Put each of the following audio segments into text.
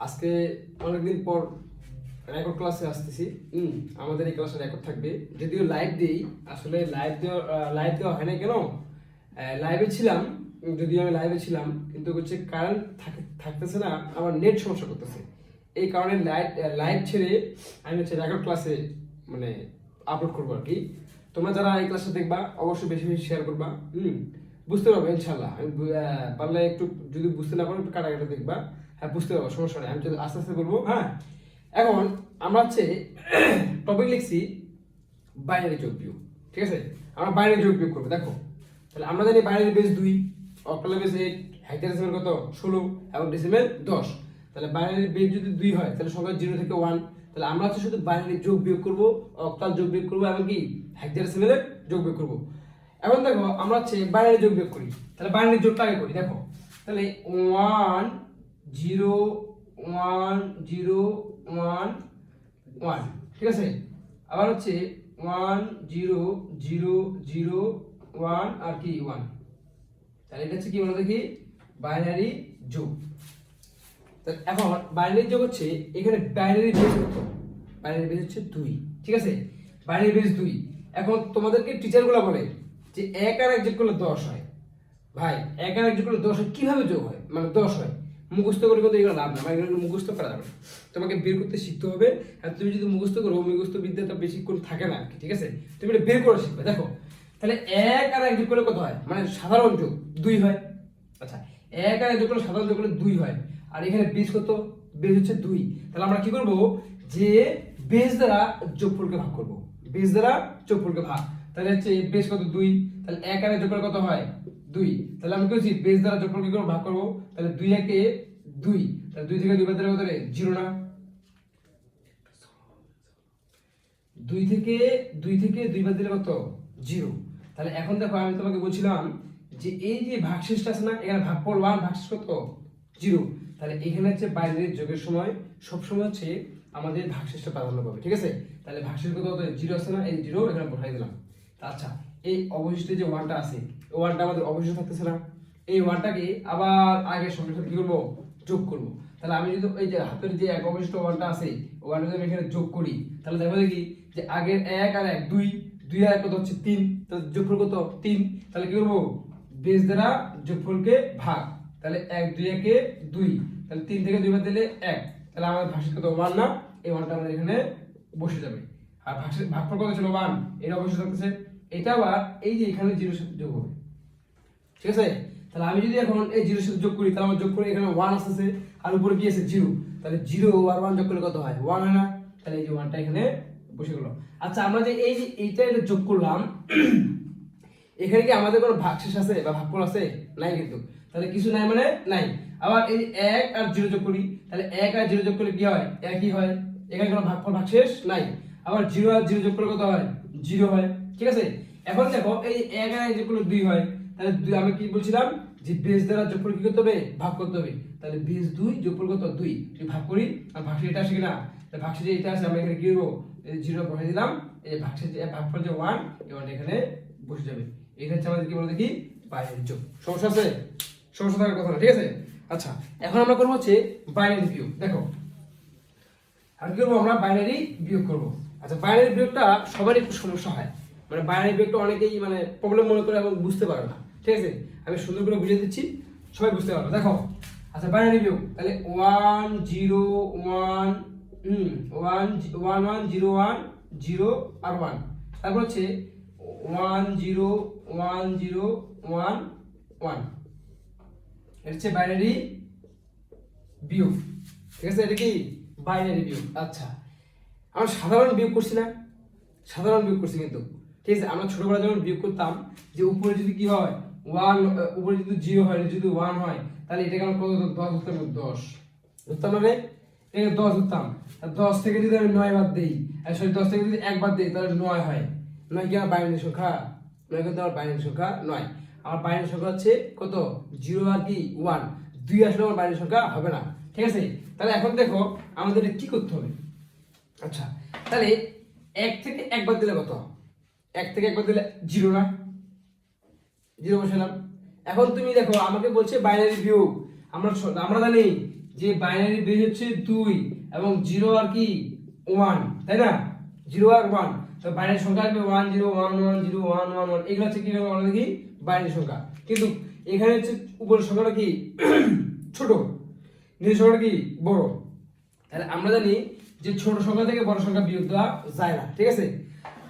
আজকে অনেকদিন পর রেকর্ড ক্লাসে আসতেছি। আমাদের এই ক্লাসে রেকর্ড থাকবে, যদিও লাইভ দিই। আসলে লাইভ দেওয়া হয় না কেন, লাইভে ছিলাম, যদিও আমি লাইভে ছিলাম, কিন্তু হচ্ছে কারেন্ট থাকতেছে না, আমার নেট সমস্যা করতেছে। এই কারণে লাইভ ছেড়ে আমি হচ্ছে রেকর্ড ক্লাসে মানে আপলোড করবো আর কি। তোমরা যারা এই ক্লাসটা দেখবা অবশ্যই বেশি বেশি শেয়ার করবা। বুঝতে পারবো ইনশাল্লাহ। আমি পারলে একটু, যদি বুঝতে না পারো একটু কাটাকাটা দেখবা। হ্যাঁ, বুঝতে পারবো, সমস্যা নেই। আমি যদি আস্তে আস্তে বলবো। হ্যাঁ, এখন আমরা হচ্ছে টপিক লিখছি বাইনারি যোগ বিয়োগ। ঠিক আছে, আমরা বাইনারি যোগ বিয়োগ করবো। দেখো, তাহলে আমরা জানি binary base 2, octal base 8, hexadecimal কত 16 এবং ডেসিমেল 10। তাহলে বাইনারি বেস যদি 2 হয় তাহলে সংখ্যা 0 থেকে 1। তাহলে আমরা হচ্ছে শুধু বাইনারি যোগ বিয়োগ করবো, অক্টাল যোগ বিয়োগ করবো এবং কি হেক্সাডেসিমালের যোগ বিয়োগ করবো। এখন দেখো, আমরা হচ্ছে বাইনারি যোগ বিয়োগ করি। তাহলে বাইনারি যোগটা আগে করি। দেখো, তাহলে 1 0 1 0 1 1, ঠিক আছে। আবার হচ্ছে 1 0 0 0 1 আর কি 1। তাহলে এটা হচ্ছে কি বলো দেখি, বাইনারি যোগ। তাহলে এখন বাইনারি যোগ হচ্ছে, এখানে বাইনারি বেস কত? বাইনারি বেস হচ্ছে 2, ঠিক আছে। Binary base 2। এখন তোমাদেরকে টিচারগুলো বলে যে 1 আর 1 যোগ করলে 10 হয়। ভাই, 1 আর 1 যোগ করলে 10 হয়, কিভাবে যোগ হয়? মানে 10 হয় মুখস্থ করে কিন্তু এগুলো লাভ না, মানে এগুলো মুখস্থ করা যাবে না। তোমাকে বের করতে শিখতে হবে। আর তুমি যদি মুখস্থ করো, মুখস্থ বিদ্যাটা বেশিক্ষণ থাকে না, ঠিক আছে। তুমি এটা বের করে শিখবে। দেখো, তাহলে 1 আর 1 যোগ করলে কত হয়? মানে সাধারণ যোগ 2 হয়। আচ্ছা, 1 আর 1 যোগ করলে সাধারণ যোগ করলে 2 হয়। আর এখানে বেস কত? বেস হচ্ছে 2। তাহলে আমরা কি করব, যে বেস দ্বারা যোগফলকে ভাগ করব। বেস দ্বারা যোগফলকে ভাগ। তাহলে হচ্ছে বেস কত? 2। তাহলে 1 আর 1 যোগ করলে কত হয়? 2। তাহলে আমি কি করছি, বেস দ্বারা যোগফল কি করে ভাগ করব? তাহলে 2 একে 2। তাহলে 2 থেকে 2 বাদ দিলে কত রে? 0 না? 2 থেকে 2 বাদ দিলে কত? 0। তাহলে এখন দেখো, আমি তোমাকে বলছিলাম যে এই যে ভাগশেষটা আছে না, এখানে ভাগফল 1, ভাগশেষ কত? 0। তাহলে এখানে হচ্ছে বাইনারি যোগের সময় সবসময় হচ্ছে আমাদের ভাগশেষটা প্রাধান্য পাবে, ঠিক আছে। তাহলে ভাগশেষ কত? 0 আছে না, এই 0 এখানে বসাই দিলাম। আচ্ছা, এই অবশিষ্ট যে 1টা আছে, এই 1টা আমাদের অবশিষ্ট থাকতেছে না, এই 1টাকে আবার আগের সংখ্যার সাথে কি করব? যোগ করব। তাহলে আমি যদি এই যে হাতের যে এক অবশিষ্ট 1টা আছে, ওই 1টা যদি আমি এখানে যোগ করি, তাহলে দেখো দেখি যে আগের 1 আর 1 2, 2 আর 1 কত হচ্ছে 3। তাহলে যোগফল কত? 3। তাহলে কি করব, বেস দ্বারা যোগফলকে ভাগ। তাহলে 1 2 একে 2। তাহলে 3 থেকে 2 বাদ দিলে 1। তাহলে আমাদের ভাগশেষ কত? 1 না? এই 1টা আমাদের এখানে বসে যাবে। আর ভাগফল কত ছিল? 1। এটা অবশ্যই থাকতেছে। এটা আবার এই যে এখানে 0 সাথে যোগ হবে, ঠিক আছে। তাহলে আমি যদি এখন এই 0 সাথে যোগ করি, তাহলে আমার যোগ করে এখানে 1 আসছে আর উপরে কি আছে? 0। তাহলে 0 আর 1 যোগ করলে কত হয়? 1 হয় না? তাহলে এই যে 1টা এখানে বসে গেল। আচ্ছা, আমরা যে এই যে এইটা যোগ করলাম, এখানে কি আমাদের কোনো ভাগশেষ আছে বা ভাগফল আছে? নাই কিন্তু। তাহলে কিছু নাই মানে নাই। আবার এই 1 আর 0 যোগ করি, তাহলে 1 আর 0 যোগ করলে কি হয়? একই হয়। এখানে কোনো ভাগফল ভাগশেষ নাই। আবার 0 আর 0 যোগ করলে কত হয়? 0 হয়, ঠিক আছে। এখন দেখো, এই 1 আর 1 যোগ করলে 2 হয়। তাহলে আমি কি বলছিলাম, যে বেস দ্বারা যোগফল কি করতে হবে? ভাগ করতে হবে। তাহলে বেস 2 যোগফল কত? 2। যদি ভাগ করি, আর ভাগশেষ এটা আসে কিনা? তাহলে ভাগশেষ যে এটা আছে, আমরা এখানে কি করব? এই 0 বসাই দিলাম। এই ভাগশেষ যে ভাগফল যে 1, এই 1টা এখানে বসে যাবে। এটা হচ্ছে আমাদের কি বলে দেখি, বাইনারি যোগ। সমস্যা আছে? সমস্যা থাকার কথা না, ঠিক আছে। আচ্ছা, এখন আমরা করবো হচ্ছে বাইনারি বিয়োগ। দেখো, আর কি করবো, আমরা বাইনারি বিয়োগ করব। আচ্ছা, বাইনারি বিয়োগটা সবারই একটু সমস্যা হয়, মানে বাইনারি বিয়োগটা অনেকেই মানে প্রবলেম মনে করে এবং বুঝতে পারে না, ঠিক আছে। আমি সুন্দর করে বুঝিয়ে দিচ্ছি, সবাই বুঝতে পারবে। দেখো, আচ্ছা, বাইনারি বিয়োগ। তাহলে 1 0 1 1 1 1 0 1 0 আর 1। তারপর হচ্ছে 1 0 1 0 1 1। এটা হচ্ছে বাইনারি বিয়োগ, ঠিক আছে। এটা কি বাইনারি বিয়োগ। আচ্ছা, আমরা সাধারণ বিয়োগ করছি না? সাধারণ বিয়োগ করছি কিন্তু, ঠিক আছে। আমরা ছোটবেলায় যখন বিয়োগ করতাম, যে উপরে যদি কি হয় 1, উপরে যদি 0 হয়, যদি 1 হয়, তাহলে এটাকে আমরা কত 10 ধরতাম? 10 ধরতাম না রে? এটাকে 10 ধরতাম। 10 থেকে যদি আমি 9 বাদ দিই, সরি 10 থেকে যদি 1 বাদ দিই, তাহলে 9 হয়। 9 কি আমার বাইনারি সংখ্যা? 9 কিন্তু আমার বাইনারি সংখ্যা নয়। আমার বাইনারি সংখ্যা হচ্ছে কত? 0 আর কি 1। 2 আসলে আমার বাইনারি সংখ্যা হবে না, ঠিক আছে। তাহলে এখন দেখো, আমাদের কি করতে হবে? আচ্ছা, তাহলে 1 থেকে 1 বাদ দিলে কত? 1 থেকে 1 বাদ দিলে 0 না? 0 বসালাম। এখন তুমি দেখো আমাকে বলছে বাইনারি বিয়োগ, আমরা আমরা জানি যে বাইনারি বিয়োগ হচ্ছে 2 এবং 0 আর কি 1, তাই না? 0 আর 1, তো বাইনারি সংখ্যা আসবে 1 0 1 1 0 1 1 1, এগুলো হচ্ছে কি আমরা দেখি বাইনারি সংখ্যা। কিন্তু এখানে হচ্ছে উপরের সংখ্যাটা কি ছোট, নিচের সংখ্যাটা কি বড়। তাহলে আমরা জানি যে ছোট সংখ্যা থেকে বড় সংখ্যা বিয়োগ দেওয়া যায় না, ঠিক আছে?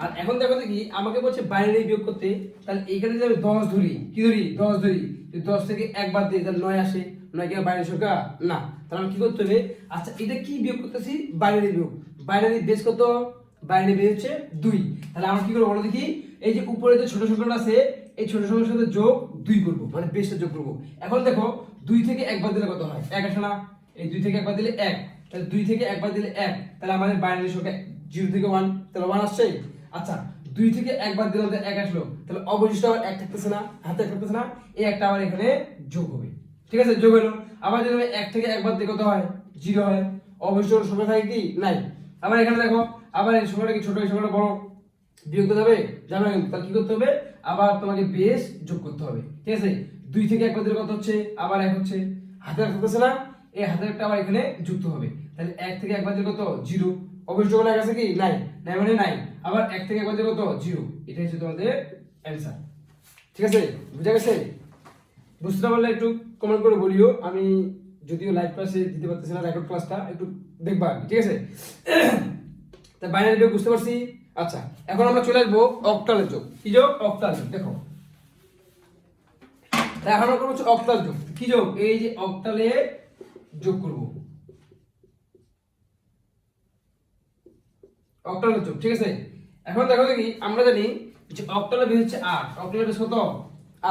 আর এখন দেখো দেখি আমাকে বলছে বাইনারি বিয়োগ করতে, তাহলে এখানে যদি আমি 10 ধরি, কি ধরি 10 ধরি, যদি 10 থেকে 1 বাদ দিই তাহলে 9 আসে, 9 কি বাইনারি সংখ্যা না? তাহলে আমি কি করতে হবে, আচ্ছা এটা কি বিয়োগ করতেছি, বাইনারি বিয়োগ। বাইনারি বেস কত, বাইনারি বেস হচ্ছে 2। তাহলে আমরা কি করব বলো দেখি, এই যে উপরে যে ছোট সংখ্যাটা আছে এই ছোট সংখ্যার সাথে যোগ 2 করব, মানে বেসটা যোগ করব। এখন দেখো 2 থেকে 1 বাদ দিলে কত হয়, 1 আসে না? এই 2 থেকে 1 বাদ দিলে 1, তাহলে 2 থেকে 1 বাদ দিলে 1, তাহলে আমাদের বাইনারি সংখ্যা 0 থেকে 1, তাহলে 1 আসছে। আচ্ছা 2 থেকে 1 বাদ দিলে 1 আসলো, তাহলে অবশিষ্ট আবার 1 থাকতেছে না, হাতে 1 থাকতেছে না, এই একটা আবার এখানে যোগ হবে, ঠিক আছে? যোগ হলো। আবার যদি 1 থেকে 1 বাদ দিলে কত হয়, 0 হয়, অবশিষ্ট সংখ্যা থাকে কি নাই। আবার এখানে দেখো আবার এই সংখ্যাটা কি ছোট, এই সংখ্যাটা বড়, বিয়োগ করতে হবে জানো না? কিন্তু তাহলে কি করতে হবে, আবার তোমাকে বেস যোগ করতে হবে, ঠিক আছে? 2 থেকে 1 বাদ দিলে কত হচ্ছে, আবার 1 হচ্ছে, হাতে থাকতেছে না, এই হাতের একটা আবার এখানে যুক্ত হবে, তাহলে 1 থেকে 1 বাদ দিলে কত 0, অবশিষ্ট কোনো এক আছে কি নাই, নাই মানে নাই, আবার 1 থেকে 1 বাদ দিলে কত 0, এটাই হচ্ছে তোমাদের অ্যানসার, ঠিক আছে? বুঝা গেছে? বুঝতে না পারলে একটু কমেন্ট করে বলিও, আমি যদিও লাইভ ক্লাসে দিতে পারতেছি না, রেকর্ড ক্লাসটা একটু দেখবা, ঠিক আছে? তা বাইনারি যোগ বুঝতে পারছি। আচ্ছা এখন আমরা চলে আসবো অক্টালের যোগ। কি যোগ? অক্টাল যোগ। দেখো তা এখন আমরা করবো অক্টাল যোগ। কি যোগ? এই যে অক্টালে যোগ করব, অক্টালের যোগ, ঠিক আছে? এখন দেখো দেখি আমরা জানি যে অক্টালের বেস হচ্ছে 8, অক্টালের বেস কত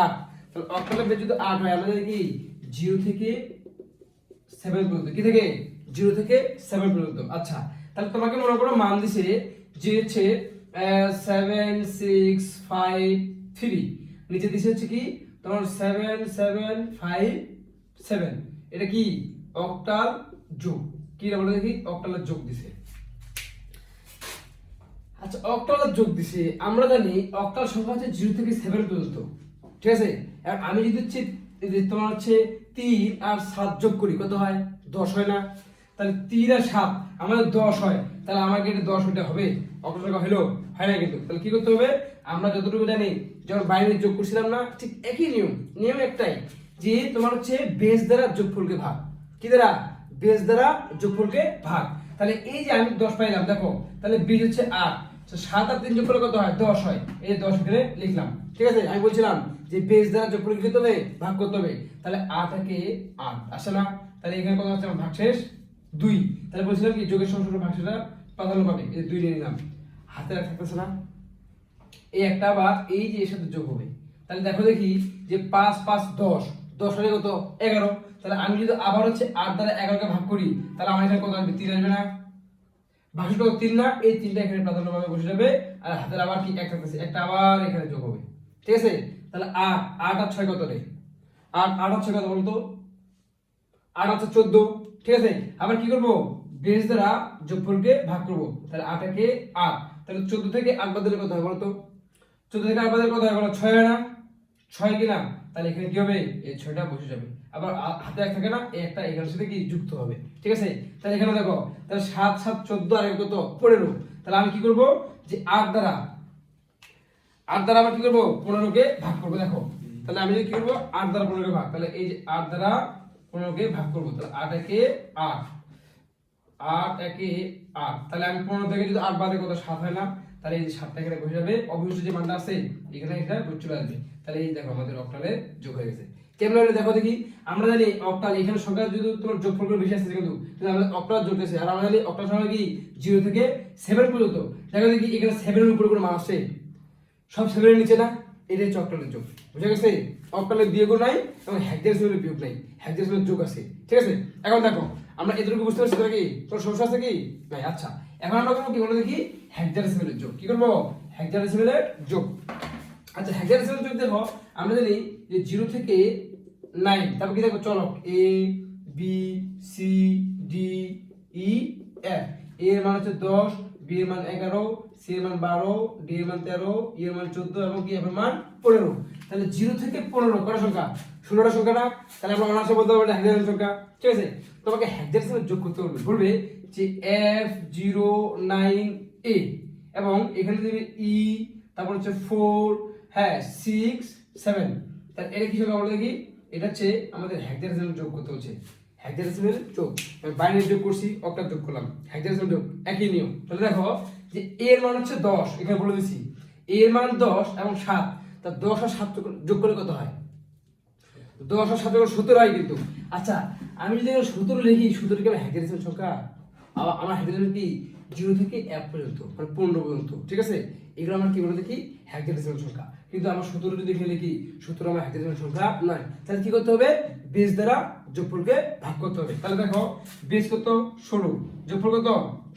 8, তাহলে অক্টালের বেস যদি 8 হয় আমরা জানি কি 0 থেকে 7 পর্যন্ত, কি থেকে 0 থেকে 7 পর্যন্ত। আচ্ছা তাহলে তোমাকে মনে করো মান দিছে যে হচ্ছে 7 6 5 3, নিচে দিছে হচ্ছে কি তোমার 7 7 5 7, এটা কি অক্টাল যোগ। কি বলে দেখি, অক্টালের যোগ দিছে। আচ্ছা অক্টালের যোগ দিছে, আমরা জানি অক্টাল সংখ্যা হচ্ছে 0 থেকে 7 পর্যন্ত, ঠিক আছে? আর আমি যদি হচ্ছে তোমার হচ্ছে 3 আর 7 যোগ করি কত হয়, 10 হয় না? তাহলে 3 আর 7 আমাদের 10 হয়, তাহলে আমাকে এটা 10 হতে হবে, অক্টাল সংখ্যা হলো হয় না কিন্তু। তাহলে কি করতে হবে, আমরা যতটুকু জানি যখন বাইনারি যোগ করছিলাম না, ঠিক একই নিয়ম, নিয়ম একটাই যে তোমার হচ্ছে বেস দ্বারা যোগফলকে ভাগ, কি দ্বারা, বেস দ্বারা যোগফলকে ভাগ। তাহলে এই যে আমি 10 পাইলাম, দেখো তাহলে বেস হচ্ছে 8, 7 আর 3 যোগ করলে কত হয়, 10 হয়, এই 10 এখানে লিখলাম, ঠিক আছে? আমি বলছিলাম যে বেস দ্বারা যোগফল কি করতে হবে, ভাগ করতে হবে, তাহলে 8 একে 8 আসে না? তাহলে এখানে কত হচ্ছে আমার ভাগশেষ 2, তাহলে বলছিলাম কি যোগের সংখ্যাটা ভাগশেষটা প্রাধান্য পাবে, এই 2 নিয়ে নিলাম, হাতে আর থাকতেছে না, এই একটা আবার এই যে এর সাথে যোগ হবে। তাহলে দেখো দেখি যে 5 5 10, 10 হলে কত 11, তাহলে আমি যদি আবার হচ্ছে 8 দ্বারা 11 কে ভাগ করি তাহলে আমার এখানে কত আসবে, 3 আসবে না? ভাগশেষ কত 3 না? এই 3টা এখানে প্রাধান্যভাবে বসে যাবে, আর হাতের আবার কি এক থাকতেছে, একটা আবার এখানে যোগ হবে, ঠিক আছে? তাহলে 8 8 আর 6 কত রে, 8 8 আর 6 কত বলতো, 8 আছে 14, ঠিক আছে? আবার কি করব, বেস দ্বারা যোগফলকে ভাগ করব, তাহলে 8 একে 8, তাহলে 14 থেকে 8 বাদ দিলে কত হয় বলতো, 14 থেকে 8 বাদ দিলে কত হয় বলো, 6 হয় না? 6 কি না? তাহলে এখানে কি হবে, এই 6টা বসে যাবে, আবার হাতে এক থাকে না, এই একটা এখানের সাথে কি যুক্ত হবে, ঠিক আছে? তাহলে এখানে দেখো তাহলে 7 7 14 আর কত 15, তাহলে আমি কি করব যে 8 দ্বারা আবার কি করব 15 কে ভাগ করব। দেখো তাহলে আমি কি করব, 8 দ্বারা 15 কে ভাগ, তাহলে এই যে 8 দ্বারা 15 কে ভাগ করব, তাহলে 8 একে 8, 8 একে 8, তাহলে আমি 15 থেকে যদি 8 বাদে কত 7 হয় না? তাহলে এই যে 7টা এখানে বসে যাবে, অবশিষ্ট যে মানটা আছে এখানে এটা বসে চলে আসবে, তাহলে এই দেখো আমাদের অক্টালে যোগ হয়ে গেছে। কেমন হলো দেখো দেখি, আমরা জানি অক্টাল এখানে সংখ্যা যদি তোমার যোগফল করে বেশি আসছে কিন্তু আমাদের অক্টাল যোগ আছে, আর আমরা জানি অক্টাল সংখ্যা কি 0 থেকে 7 পর্যন্ত। দেখো দেখি এখানে 7 এর উপরে কোনো মান আছে, সব 7 এর নিচে না, এটাই হচ্ছে অক্টালের যোগ, বুঝা গেছে? অক্টালের বিয়োগও নাই এবং হেক্সাডেসিমালের বিয়োগ নাই, হেক্সাডেসিমালের যোগ আছে, ঠিক আছে? এখন দেখো আমরা এতটুকু বুঝতে পারছি নাকি, তোর সমস্যা আছে কি নাই? আচ্ছা এখন আমরা করবো কি বলে দেখি, হেক্সাডেসিমালের যোগ। কি করবো, হেক্সাডেসিমালের যোগ। আচ্ছা হেক্সাডেসিমালের যোগ দেখো আমরা জানি যে 0 থেকে 9, তারপর কি দেখো চলক a b c d e f, এর মান হচ্ছে 10, b বি এর মান 11, সি এর মান 12, ডি এর মান 13, ই এর মান 14 এবং কি এর মান 15। তাহলে 0 থেকে 15 কত সংখ্যা? 16টা সংখ্যা না? তাহলে আমরা অনার্সে বলতে পারবো হেক্সাডেসিমাল সংখ্যা। ঠিক আছে, তোমাকে হেক্সাডেসিমাল যোগ করতে বলবে, বলবে যে F09A এবং এখানে দেবে ই, তারপর হচ্ছে 4, হ্যাঁ 6, 7। তাহলে এটা কি সংখ্যা বলো দেখি? এটা হচ্ছে আমাদের হেক্সাডেসিমাল যোগ করতে হচ্ছে। হেক্সাডেসিমাল যোগ, বাইনারি যোগ করছি, অক্টাল যোগ করলাম, হেক্সাডেসিমাল যোগ একই নিয়ম। তাহলে দেখো যে a এর মান হচ্ছে 10, এখানে বলে দিছি a এর মান 10 এবং 7, তা 10 আর 7 যোগ করলে কত হয়? 10 আর 7 যোগ 17 হয় কিন্তু। আচ্ছা, আমি যদি 17 লিখি, 17 কি হেক্সাডেসিমাল সংখ্যা? আমার হেক্সাডেসিমাল কি 0 থেকে 1 পর্যন্ত, মানে 15 পর্যন্ত। ঠিক আছে, এগুলো আমরা কি বলে দেখি? হেক্সাডেসিমাল সংখ্যা। কিন্তু আমরা 17 যদি এখানে লিখি, 17 আমার হেক্সাডেসিমাল সংখ্যা নয়। তাহলে কি করতে হবে? বেস দ্বারা যোগফলকে ভাগ করতে হবে। তাহলে দেখো বেস কত? 16, যোগফল কত?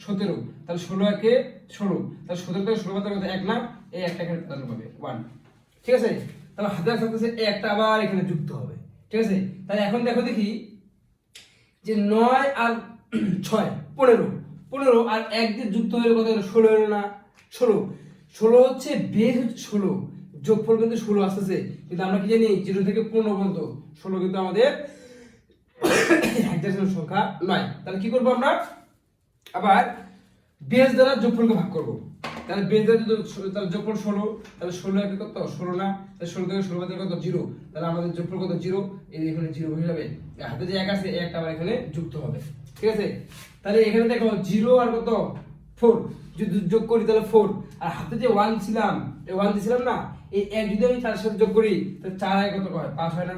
17। তাহলে 16 একে 16, তাহলে 17 থেকে 16 বাদ কত? 1 না? এই একটা এখানে দাঁড়ানো হবে 1। ঠিক আছে, তাহলে হাতে থাকতেছে এই একটা আবার এখানে যুক্ত হবে। ঠিক আছে, তাহলে এখন দেখো দেখি যে 9 আর 6 15, 15 আর 1 দিয়ে যুক্ত হলে কত হলো? 16 হলো না? 16 হচ্ছে বেস হচ্ছে 16, যোগফল কিন্তু 16 আসতেছে। কিন্তু আমরা কি জানি 0 থেকে 15 পর্যন্ত 16 কিন্তু আমাদের হেক্সাডেসিমাল সংখ্যা নয়। তাহলে কি করব আমরা? আবার বেস দ্বারা যোগফলকে ভাগ করব। তাহলে বেস দ্বারা যদি তাহলে যোগফল 16, তাহলে 16 একে কত? 16 না? তাহলে 16 থেকে 16 বাদ দিলে কত? 0। তাহলে আমাদের যোগফল কত? 0। এই এখানে 0 হয়ে যাবে, হাতে যে 1 আছে এই একটা আবার এখানে যুক্ত হবে। ঠিক আছে, তাহলে এখানে দেখো 0 আর কত? 4, যদি যোগ করি তাহলে 4, আর হাতে যে 1 ছিলাম, এই 1 দিছিলাম না, এই 1 যদি আমি 4 এর সাথে যোগ করি তাহলে 4 আর কত হয়? 5 হয় না?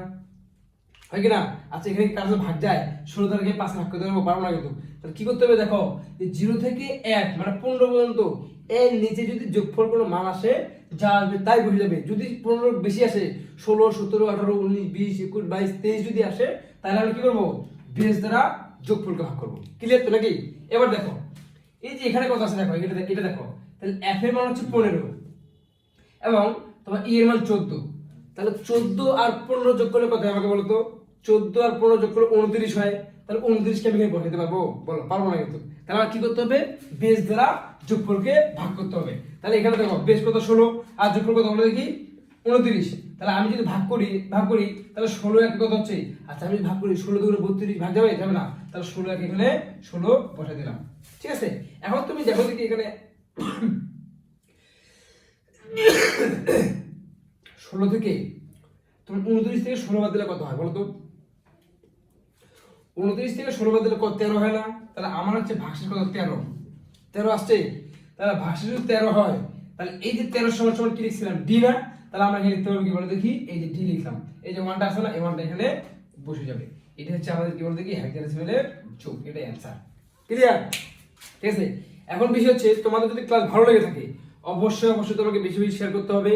হয় কি না? আচ্ছা, এখানে কার সাথে ভাগ যায়? 16 থেকে 5 ভাগ করতে পারবো না কিন্তু। তাহলে কি করতে হবে? দেখো যে 0 থেকে 1 মানে 15 পর্যন্ত এর নিচে যদি যোগফল কোনো মান আসে, যা আসবে তাই বসে যাবে। যদি 15 বেশি আসে, 16, 17, 18, 19, 20, 21, 22, 23 যদি আসে, তাহলে আমরা কি করবো? বেস দ্বারা যোগফলকে ভাগ করবো। ক্লিয়ার তো নাকি? এবার দেখো এই যে এখানে কত আছে দেখো, এটা দেখো, তাহলে f এর মান হচ্ছে 15 এবং তোমার ই এর মান 14। তাহলে 14 আর 15 যোগ করলে কত হয় আমাকে বলো তো? 14 আর 15 যোগ করলে 29 হয়। তাহলে 29 কে আমি এখানে বসাতে পারবো? বলো, পারবো না কিন্তু। তাহলে আমার কি করতে হবে? বেস দ্বারা যোগফলকে ভাগ করতে হবে। তাহলে এখানে দেখো বেস কত? 16 আর যোগফল কত বলে দেখি? 29। তাহলে আমি যদি ভাগ করি তাহলে 16 একে কত হচ্ছে? আচ্ছা, আমি যদি ভাগ করি 16 দুগুণে 32, ভাগ যাবে? যাবে না। তাহলে 16 একে এখানে 16 বসাই দিলাম। ঠিক আছে, এখন তুমি দেখো দেখি এখানে 16 থেকে তুমি 29 থেকে 16 বাদ দিলে কত হয় বলো তো? 29 থেকে 16 বাদ দিলে কত? 13 হয় না? তাহলে আমার হচ্ছে ভাগশেষ কত? 13 আসছে। তাহলে ভাগশেষ যদি 13 হয়, তাহলে এই যে 13 সমান সমান কি লিখছিলাম? ডি না? তাহলে আমরা এখানে লিখতে পারবো কি বলে দেখি? এই যে ডি লিখলাম, এই যে 1টা আছে না, এই 1টা এখানে বসে যাবে। এটা হচ্ছে আমাদের কি বলে দেখি? হেক্সাডেসিমালের যোগ। এটাই অ্যানসার। ক্লিয়ার? ঠিক আছে, এখন বিষয় হচ্ছে তোমাদের যদি ক্লাস ভালো লেগে থাকে অবশ্যই তোমাকে বেশি বেশি শেয়ার করতে হবে।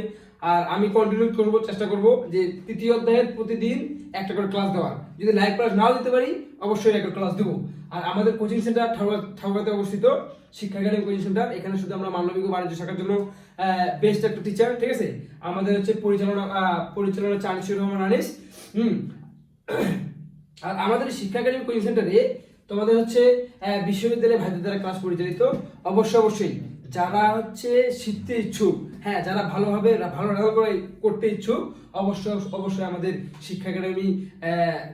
আর আমি কন্টিনিউ করবো, চেষ্টা করব যে তৃতীয় অধ্যায়ের প্রতিদিন একটা করে ক্লাস দেওয়ার। যদি লাইভ ক্লাস নাও দিতে পারি, অবশ্যই একটা ক্লাস দেবো। আর আমাদের কোচিং সেন্টার ঠাকুরগাঁওতে অবস্থিত শিক্ষা একাডেমি কোচিং সেন্টার, এখানে শুধু আমরা মানবিক ও বাণিজ্য শাখার জন্য বেস্ট একটা টিচার। ঠিক আছে, আমাদের হচ্ছে পরিচালনা চানিসুর রহমান আনিস। আর আমাদের শিক্ষা একাডেমি কোচিং সেন্টারে তোমাদের হচ্ছে বিশ্ববিদ্যালয়ের ভাইদের দ্বারা ক্লাস পরিচালিত। অবশ্যই যারা হচ্ছে শিখতে ইচ্ছুক, হ্যাঁ যারা ভালো রেজাল্ট করতে ইচ্ছুক, অবশ্যই আমাদের শিক্ষা একাডেমি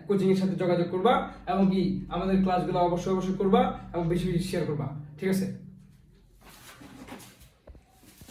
কোচিং এর সাথে যোগাযোগ করবা এবং কি আমাদের ক্লাসগুলো অবশ্যই করবা এবং বেশি বেশি শেয়ার করবা। ঠিক আছে।